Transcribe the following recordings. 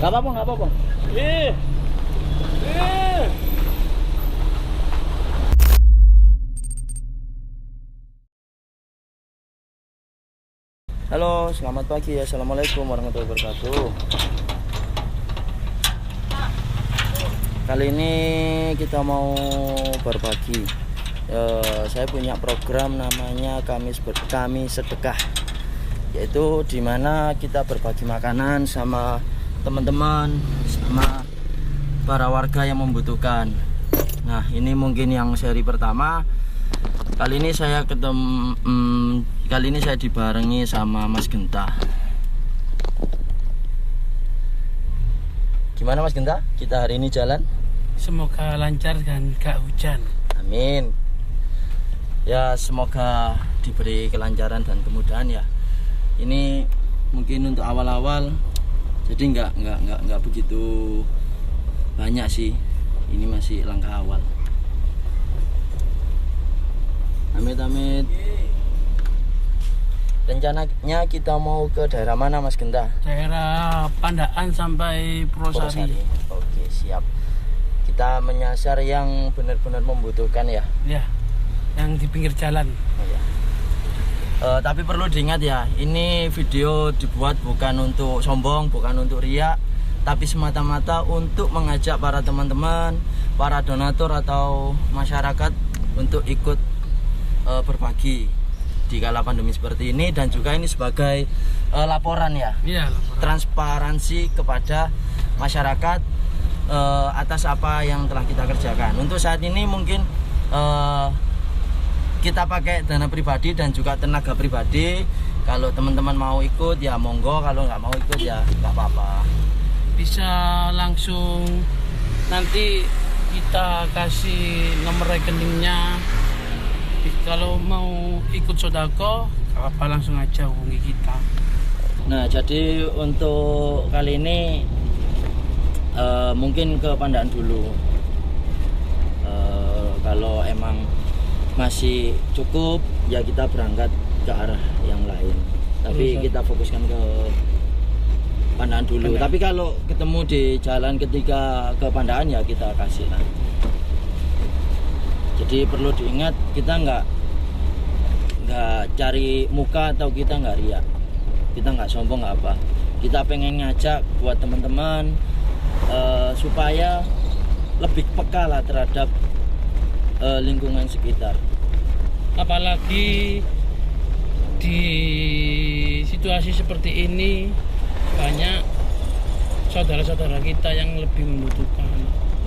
Gak apa-apa, gak apa-apa. Halo, selamat pagi. Assalamualaikum warahmatullahi wabarakatuh. Kali ini kita mau berbagi. Saya punya program namanya Kami Sedekah, yaitu dimana kita berbagi makanan sama teman-teman, sama para warga yang membutuhkan. Nah, ini mungkin yang seri pertama. Kali ini saya dibarengi sama Mas Genta. Gimana Mas Genta? Kita hari ini jalan? Semoga lancar dan gak hujan. Amin. Ya, semoga diberi kelancaran dan kemudahan ya. Ini mungkin untuk awal-awal, jadi nggak begitu banyak sih. Ini masih langkah awal. Amit. Rencananya kita mau ke daerah mana Mas Genta? Daerah Pandaan sampai Purwosari. Oke, siap. Kita menyasar yang benar-benar membutuhkan ya. Ya, yang di pinggir jalan. Oh, ya. Tapi perlu diingat ya, ini video dibuat bukan untuk sombong, bukan untuk riak, tapi semata-mata untuk mengajak para teman-teman, para donatur atau masyarakat untuk ikut berbagi di kala pandemi seperti ini, dan juga ini sebagai laporan ya. Iya, laporan. Transparansi kepada masyarakat atas apa yang telah kita kerjakan. Untuk saat ini mungkin kita pakai dana pribadi dan juga tenaga pribadi. Kalau teman-teman mau ikut ya monggo, kalau nggak mau ikut ya nggak apa-apa. Bisa langsung nanti kita kasih nomor rekeningnya. Kalau mau ikut sodako, apa langsung aja hubungi kita. Nah, jadi untuk kali ini mungkin ke Pandaan dulu. Kalau emang masih cukup, ya kita berangkat ke arah yang lain. Tapi kita fokuskan ke Pandaan dulu. Tapi kalau ketemu di jalan ketika ke Pandaan ya kita kasih lah. Jadi perlu diingat, kita nggak cari muka atau kita nggak riak, kita nggak sombong nggak apa. Kita pengen ngajak buat teman-teman supaya lebih peka lah terhadap lingkungan sekitar. Apalagi di situasi seperti ini banyak saudara-saudara kita yang lebih membutuhkan.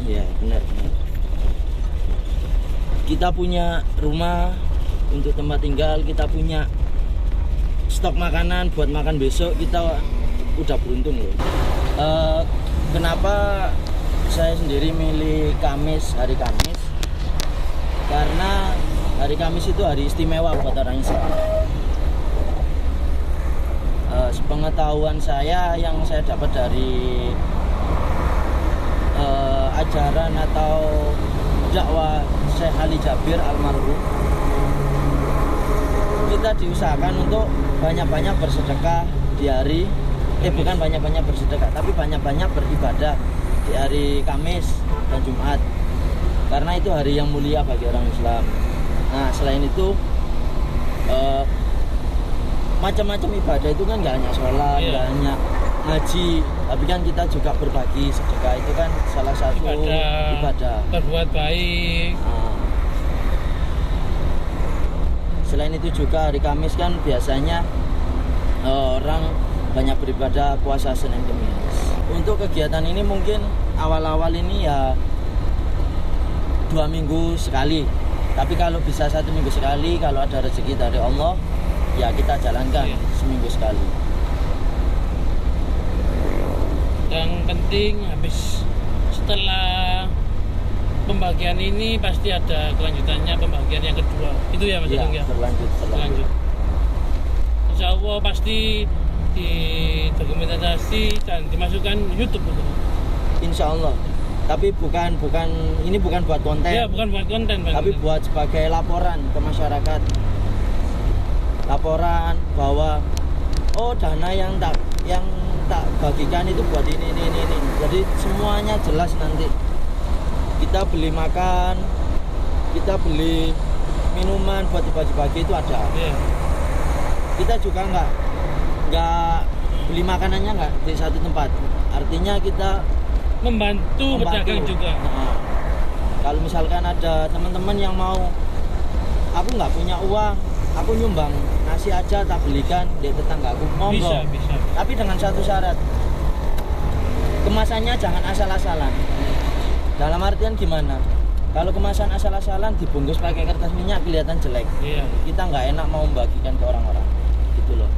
Iya, benar. Kita punya rumah untuk tempat tinggal, kita punya stok makanan buat makan besok, kita udah beruntung loh. Kenapa saya sendiri milih hari Kamis? Karena hari Kamis itu hari istimewa buat orang Islam. Sepengetahuan saya, yang saya dapat dari ajaran atau dakwah Syekh Ali Jabir almarhum, kita diusahakan untuk banyak-banyak bersedekah di hari bukan banyak-banyak bersedekah, tapi banyak-banyak beribadah di hari Kamis dan Jumat, karena itu hari yang mulia bagi orang Islam. Nah, selain itu macam-macam ibadah itu kan nggak hanya sholat, nggak hanya ngaji, tapi kan kita juga berbagi. Sedekah itu kan salah satu ibadah. Berbuat baik. Selain itu juga hari Kamis kan biasanya orang banyak beribadah puasa Senin Kamis. Untuk kegiatan ini mungkin awal-awal ini ya 2 minggu sekali. Tapi kalau bisa 1 minggu sekali, kalau ada rezeki dari Allah, ya kita jalankan seminggu sekali. Yang penting habis setelah pembagian ini pasti ada kelanjutannya, pembagian yang kedua. Itu ya Mas Agung ya? Berlanjut. Insya Allah pasti didokumentasi dan dimasukkan YouTube. Insya Allah. Tapi ini bukan buat konten. Ya, bukan buat konten, tapi buat sebagai laporan ke masyarakat. Laporan bahwa dana yang tak bagikan itu buat ini. Jadi semuanya jelas nanti. Kita beli makan, kita beli minuman buat dibagi-bagi itu ada. Iya. Kita juga nggak beli makanannya nggak di satu tempat. Artinya kita Membantu pedagang juga. Nah, kalau misalkan ada teman-teman yang mau, aku nggak punya uang, aku nyumbang nasi aja tak belikan di tetanggaku, monggo. Bisa. Tapi dengan satu syarat, kemasannya jangan asal-asalan. Dalam artian gimana? Kalau kemasan asal-asalan dibungkus pakai kertas minyak kelihatan jelek. Iya. Kita nggak enak mau membagikan ke orang-orang, gitu loh.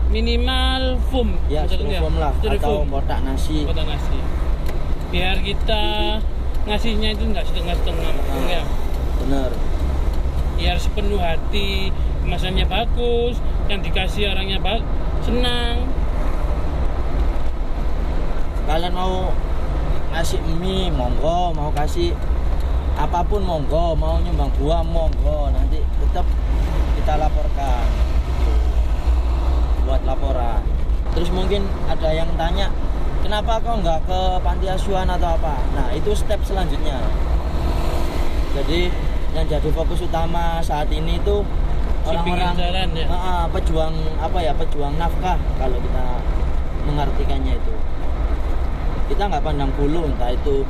Minimal foam. Ya, misalnya, styrofoam lah, atau styrofoam. kotak nasi. Kotak nasi. Biar kita ngasihnya itu nggak setengah-setengah. Ya. Bener. Biar sepenuh hati, kemasannya bagus, yang dikasih orangnya senang. Kalian mau ngasih mie monggo, mau kasih apapun monggo, mau nyumbang buah monggo, nanti tetap kita laporkan buat laporan. Terus mungkin ada yang tanya, kenapa kau nggak ke panti asuhan atau apa? Nah, itu step selanjutnya. Jadi yang jadi fokus utama saat ini itu orang-orang ya. pejuang nafkah kalau kita mengartikannya itu. Kita nggak pandang bulu, entah itu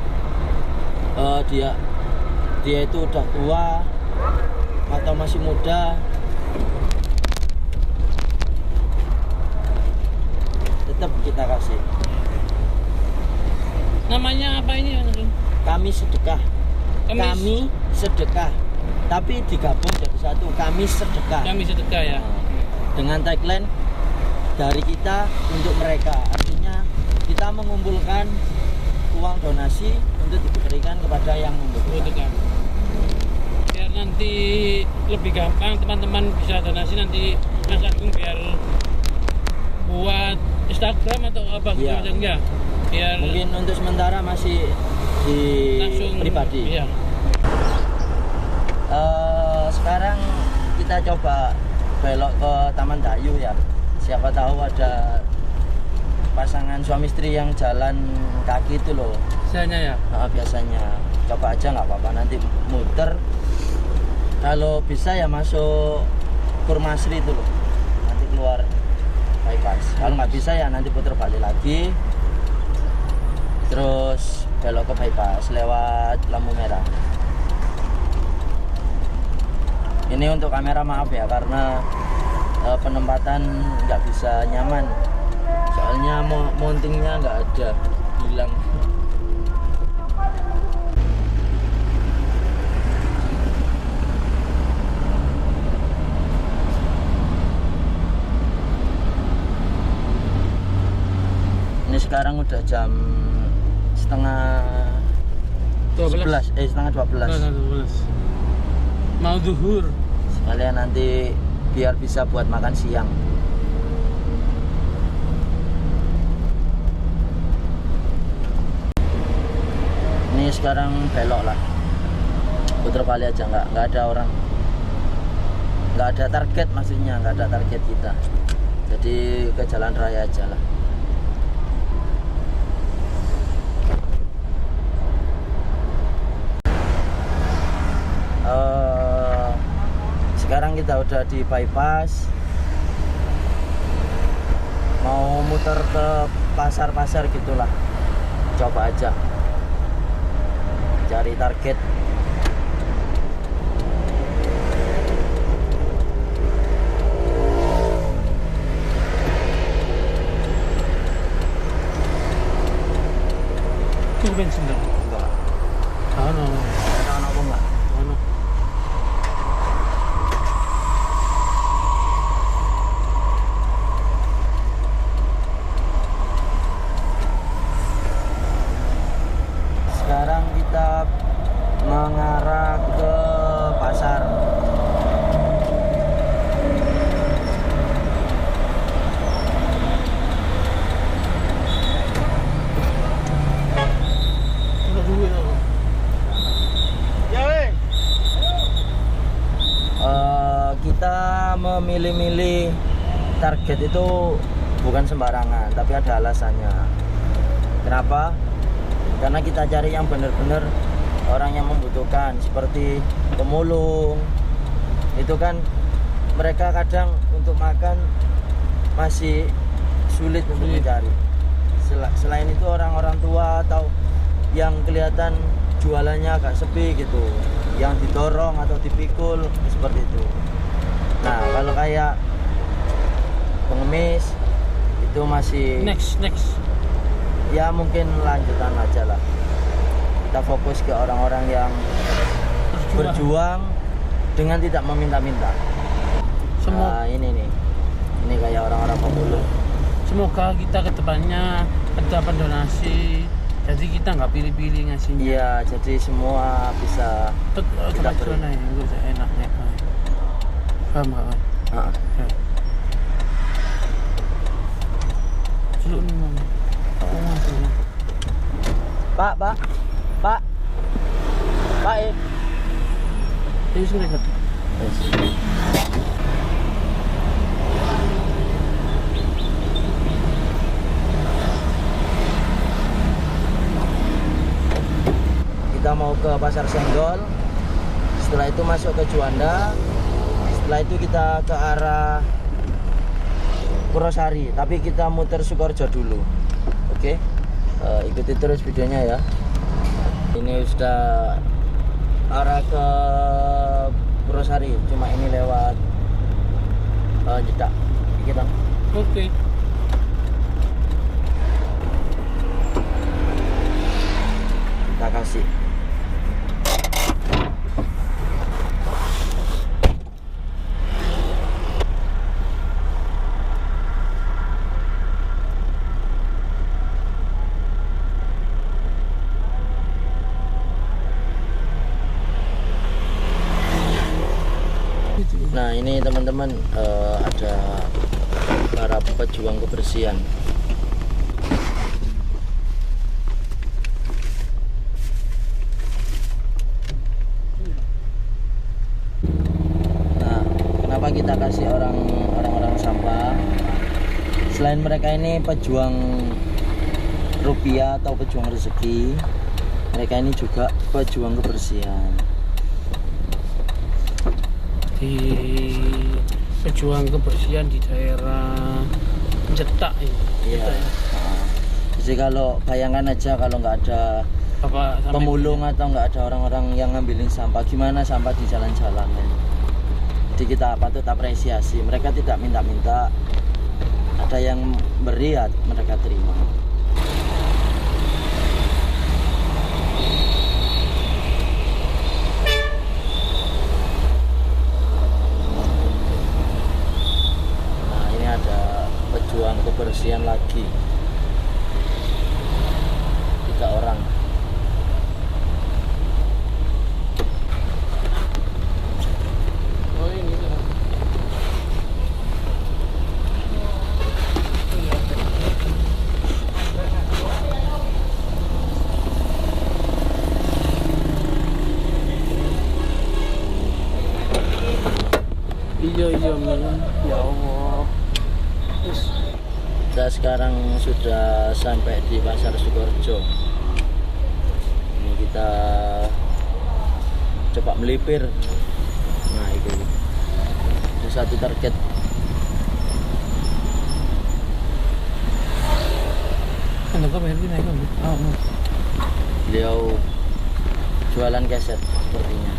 dia itu udah tua atau masih muda, tetap kita kasih. Namanya apa ini? Kami sedekah. Kami sedekah, tapi digabung jadi satu. Kami sedekah. Kami sedekah ya. Dengan tagline dari kita untuk mereka. Artinya kita mengumpulkan uang donasi untuk diberikan kepada yang membutuhkan. Biar nanti lebih gampang teman-teman bisa donasi nanti Mas Agung biar buat Instagram atau apa gitu ya. Enggak. Biar mungkin untuk sementara masih di langsung pribadi. Iya. Sekarang kita coba belok ke Taman Dayu ya. Siapa tahu ada pasangan suami istri yang jalan kaki itu loh. Biasanya ya. Biasanya coba aja nggak apa-apa, nanti muter. Kalau bisa ya masuk Purmasri itu loh, nanti keluar bypass. Kalau nggak bisa ya nanti putar balik lagi, terus belok ke bypass lewat lampu merah. Ini untuk kamera maaf ya, karena penempatan nggak bisa nyaman, soalnya mountingnya nggak ada, hilang. Ini sekarang udah jam setengah 11, setengah 12. Mau zuhur. Sekalian nanti biar bisa buat makan siang. Ini sekarang belok lah, putar balik aja, nggak ada orang, nggak ada target, maksudnya nggak ada target kita, jadi ke jalan raya aja lah. Sekarang kita udah di bypass, mau muter ke pasar-pasar gitulah, coba aja cari target. Itu bensin dong? Enggak. Ano? Ada apa enggak? Ano? Sekarang kita mengarah ke pasar. Kita memilih-milih target itu bukan sembarangan, tapi ada alasannya. Kenapa? Karena kita cari yang benar-benar orang yang membutuhkan, seperti pemulung. Itu kan mereka kadang untuk makan masih sulit untuk mencari. Selain itu orang-orang tua atau yang kelihatan jualannya agak sepi gitu, yang didorong atau dipikul seperti itu. Nah, kalau kayak pengemis itu masih next ya mungkin lanjutan aja lah. Kita fokus ke orang-orang yang berjuang dengan tidak meminta-minta. Nah, ini kayak orang-orang pemulung. Semoga kita kedepannya ada pendonasi, jadi kita nggak pilih-pilih ngasihnya. Iya, jadi semua bisa kita beri. Enaknya paham kawan. Celuk nih Mam. Pak. Ini sudah dekat. Kita mau ke Pasar Senggol, setelah itu masuk ke Juanda, setelah itu kita ke arah Purwosari, tapi kita muter Sukoharjo dulu. Oke, ikuti terus videonya ya. Ini sudah arah ke Purwosari, cuma ini lewat Jeddah kita. Oke. Kita kasih. Nah, ini teman-teman ada para pejuang kebersihan. Nah, kenapa kita kasih orang-orang sampah? Selain mereka ini pejuang rupiah atau pejuang rezeki, mereka ini juga pejuang kebersihan. Di pejuang kebersihan di daerah Cetak ini. Iya. Jadi kalau bayangkan aja kalau nggak ada pemulung atau nggak ada orang-orang yang ngambilin sampah, gimana sampah di jalan-jalan? Jadi kita patut apresiasi. Mereka tidak minta-minta, ada yang beri ya mereka terima. Pejuang kebersihan lagi 3 orang. Oh ini iya men, ya Allah. Kita sekarang sudah sampai di Pasar Sukoharjo. Ini kita coba melipir. Nah, itu satu target. Kenapa bayar naik kan? Beliau jualan keset sepertinya.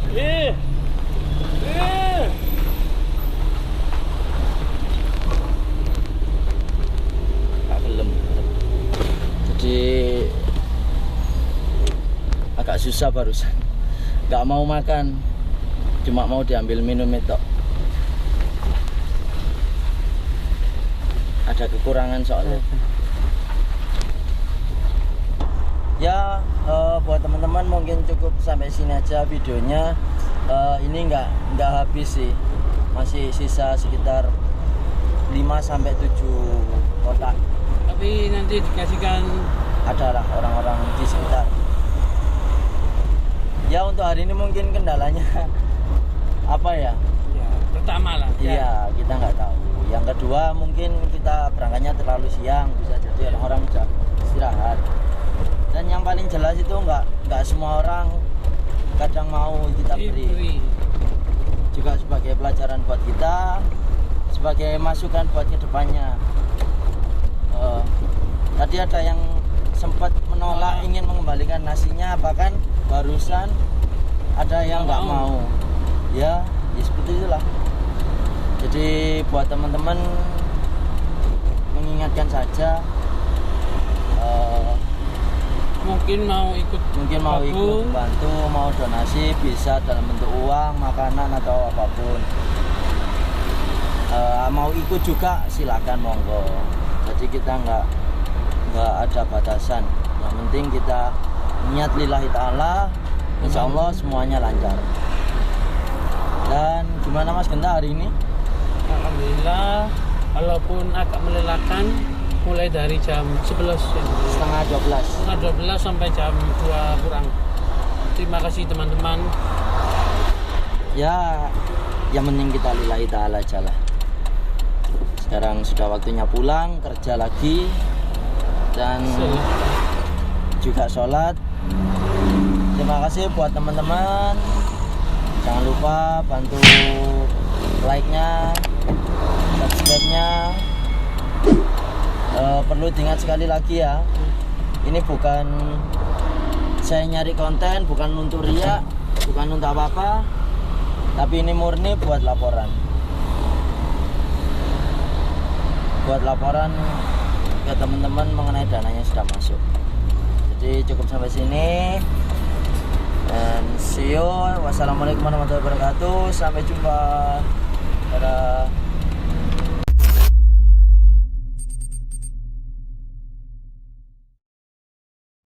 Gak gelem. Jadi agak susah barusan. Gak mau makan, cuma mau diambil minum itu. Ada kekurangan soalnya. Ya, buat teman-teman mungkin cukup sampai sini aja videonya. Ini nggak habis sih, masih sisa sekitar 5 sampai 7 kotak. Tapi nanti dikasihkan Adalah orang-orang di sekitar. Ya, untuk hari ini mungkin kendalanya apa ya? ya, pertama lah. Iya, kita nggak tahu. Yang kedua mungkin kita berangkatnya terlalu siang, bisa jadi orang-orang udah istirahat. Dan yang paling jelas itu nggak semua orang kadang mau kita beri. Juga sebagai pelajaran buat kita, sebagai masukan buat kedepannya. Tadi ada yang sempat menolak ingin mengembalikan nasinya, bahkan barusan ada yang nggak mau. Ya seperti itulah. Jadi buat teman-teman mengingatkan saja, mungkin mau ikut bantu, mau donasi bisa dalam bentuk uang, makanan atau apapun. Mau ikut juga silakan, monggo. Jadi kita nggak ada batasan. Yang penting kita niat lillahi ta'ala, insya Allah semuanya lancar. Dan gimana Mas Genta hari ini? Alhamdulillah, walaupun agak melelahkan, mulai dari jam 11 setengah 12 sampai jam 2 kurang. Terima kasih teman-teman. Ya, yang penting kita lillahi ta'ala aja lah. Sekarang sudah waktunya pulang, kerja lagi, dan juga sholat. Terima kasih buat teman-teman. Jangan lupa bantu like-nya, subscribe-nya. Perlu diingat sekali lagi ya, ini bukan saya nyari konten, bukan untuk riak, bukan untuk apa-apa, tapi ini murni buat laporan. Buat laporan ke teman-teman mengenai dananya sudah masuk. Jadi cukup sampai sini, dan see you. Wassalamualaikum warahmatullahi wabarakatuh. Sampai jumpa. Dadah.